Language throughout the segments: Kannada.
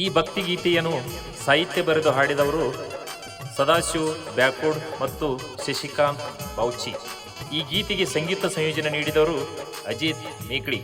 ಈ ಭಕ್ತಿಗೀತೆಯನ್ನು ಸಾಹಿತ್ಯ ಬರೆದು ಹಾಡಿದವರು ಸದಾಶಿವ್ ಬ್ಯಾಕೋಡ್ ಮತ್ತು ಶಶಿಕಾಂತ್ ಬೌಚಿ. ಈ ಗೀತೆಗೆ ಸಂಗೀತ ಸಂಯೋಜನೆ ನೀಡಿದವರು ಅಜಿತ್ ಮೇಕ್ಳಿ.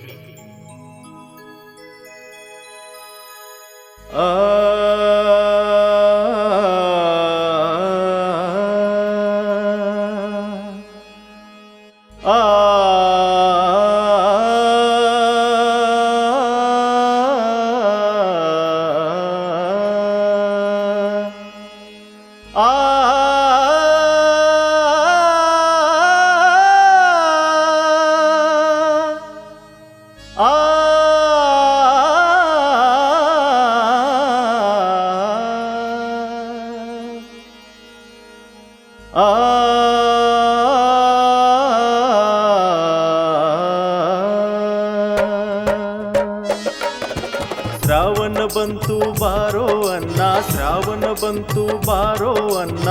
ಶ್ರಾವಣ ಬಂತು ಬಾರೋ ಅನ್ನ, ಶ್ರಾವಣ ಬಂತು ಬಾರೋ ಅನ್ನ,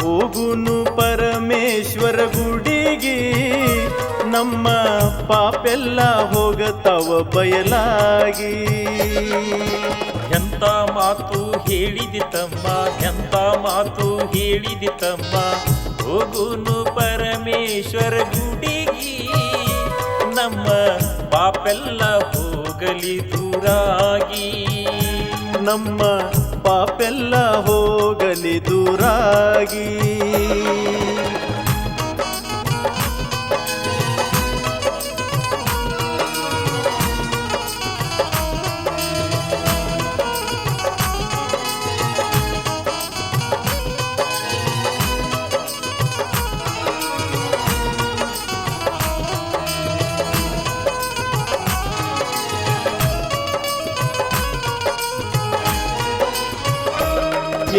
ಹೋಗುನು ಪರಮೇಶ್ವರ ಗುಡಿಗೆ, ನಮ್ಮ ಪಾಪೆಲ್ಲ ಹೋಗತವ ಬಯಲಾಗಿ. ಎಂತ ಮಾತು ಹೇಳಿದಿ ತಮ್ಮ, ಎಂತ ಮಾತು ಹೇಳಿದಿ ತಮ್ಮ, ಹೋಗುನು ಪರಮೇಶ್ವರ ಗುಡಿಗೆ, ನಮ್ಮ ಪಾಪೆಲ್ಲ ಹೋಗಲಿ ದೂರಾಗಿ, ನಮ್ಮ ಪಾಪೆಲ್ಲ ಹೋಗಲಿ ದೂರಾಗಿ.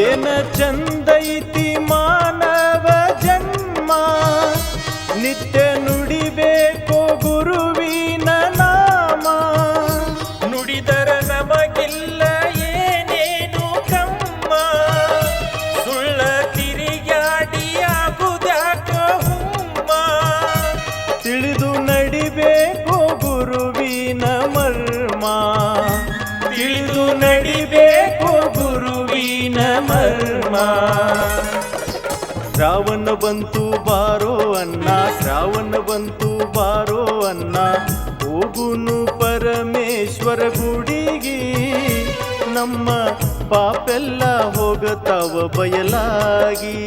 ಏನ ಚಂದೈತಿ ಮಾನವ ಜನ್ಮ, ನಿತ್ಯ ನುಡಿಬೇಕು ಗುರುವಿನ ನಾಮ, ನುಡಿದರ ನಮಗಿಲ್ಲ ಏನೇನು ಕಮ್ಮ, ಸುಳ್ಳ ತಿರುಗಾಡಿ ಆಗುದ್ಯಾಕ ಹುಮ್ಮ, ತಿಳಿದು ನಡಿಬೇಕು ಗುರುವಿನ ಮರ್ಮ, ತಿಳಿದು ನಡಿಬೇಕು ಗುರುವಿನ ಮರ್ಮ. ಶ್ರಾವಣ ಬಂತು ಬಾರೋ ಅನ್ನ, ಶ್ರಾವಣ ಬಂತು ಬಾರೋ ಅನ್ನ, ಹೋಗುನು ಪರಮೇಶ್ವರ ಗುಡಿಗೆ, ನಮ್ಮ ಪಾಪೆಲ್ಲ ಹೋಗತಾವ ಬಯಲಾಗಿ.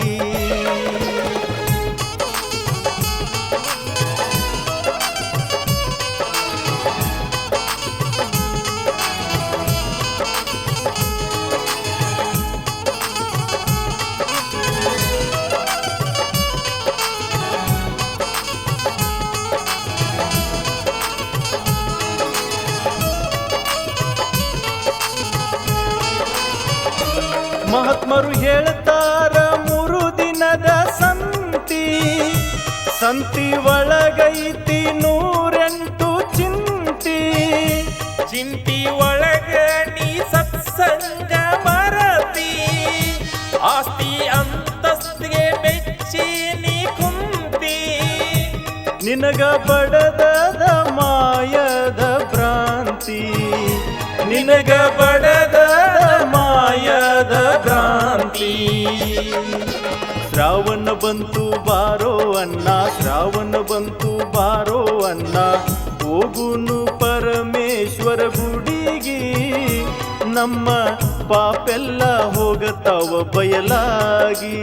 ಮಹಾತ್ಮರು ಹೇಳ್ತಾರ 3 ದಿನದ ಸಂತಿ, ಸಂತಿ ಒಳಗೈತಿ 108 ಚಿಂತಿ, ಚಿಂತಿ ಒಳಗ ನೀ ಸತ್ಸಂಗ ಮರತಿ, ಆಸ್ತಿ ಅಂತಸ್ತಿಗೆ ಬೆಚ್ಚಿ ನೀ ಕುಂತಿ, ನಿನಗ ಬಡದದ ಮಾಯದ ಭ್ರಾಂತಿ, ನಿನಗ ಬಡದ ಮಾಯದ ಭ್ರಾಂತಿ. ಶ್ರಾವಣ ಬಂತು ಬಾರೋ ಅನ್ನ, ಶ್ರಾವಣ ಬಂತು ಬಾರೋ ಅನ್ನ, ಹೋಗುನು ಪರಮೇಶ್ವರ ಗುಡಿಗೆ, ನಮ್ಮ ಪಾಪೆಲ್ಲ ಹೋಗತಾವ ಬಯಲಾಗಿ.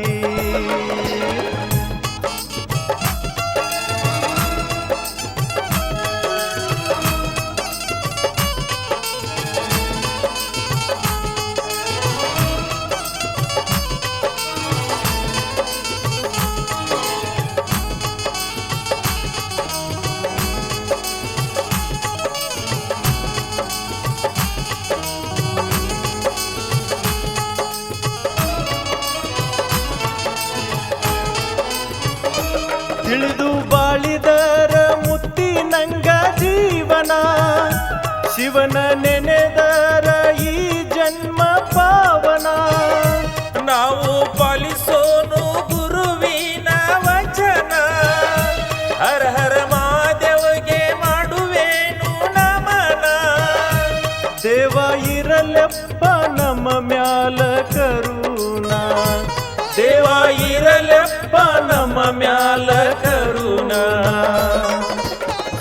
ತಿಳಿದು ಬಾಳಿದರ ಮುತ್ತಿನಂಗ ಜೀವನ, ಶಿವನ ನೆನೆದರ ಈ ಜನ್ಮ ಪಾವನ, ನಾವು ಪಾಲಿಸೋನು ಗುರುವಿನ ವಚನ, ಹರ ಹರ ಮಹಾದೇವಗೆ ಮಾಡುವೇನು ನಮನ, ದೇವ ಇರಲೆಪ್ಪ ನಮ್ಮ ಮ್ಯಾಲ ಕರುಣಾ ದೇವ ಇರಲೆಪ್ಪ ನಮ್ಮ ಮ್ಯಾಲ ಕರುಣಾ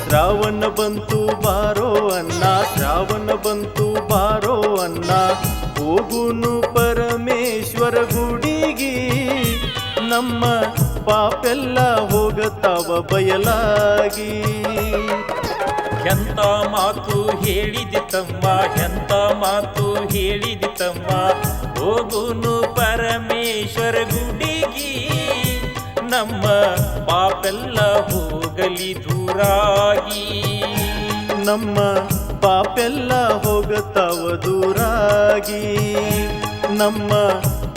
ಶ್ರಾವಣ ಬಂತು ಬಾರೋ ಅಣ್ಣ ಶ್ರಾವಣ ಬಂತು ಬಾರೋ ಅಣ್ಣ ಹೋಗುನು ಪರಮೇಶ್ವರ ಗುಡಿಗಿ ನಮ್ಮ ಪಾಪೆಲ್ಲ ಹೋಗತಾವ ಬಯಲಾಗಿ ಎಂತ ಮಾತು ಹೇಳಿದಿ ತಮ್ಮ ಎಂತ ಮಾತು ಹೇಳಿದಿ ತಮ್ಮ ಹೋಗುನು ಪರಮೇಶ್ವರ ಗುಡಿಗಿ ನಮ್ಮ ಪಾಪೆಲ್ಲ ಹೋಗಲಿ ದೂರಾಗಿ ನಮ್ಮ ಪಾಪೆಲ್ಲ ಹೋಗತಾವ ದೂರಾಗಿ ನಮ್ಮ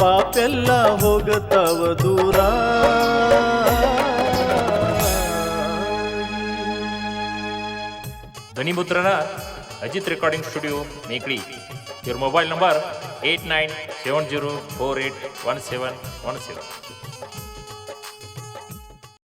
ಪಾಪೆಲ್ಲ ಹೋಗತಾವ ದೂರ ಧ್ವನಿಮುದ್ರಣ ಅಜಿತ್ ರೆಕಾರ್ಡಿಂಗ್ ಸ್ಟುಡಿಯೋ ಮೇಕ್ಳಿ. Your mobile number 8970481717.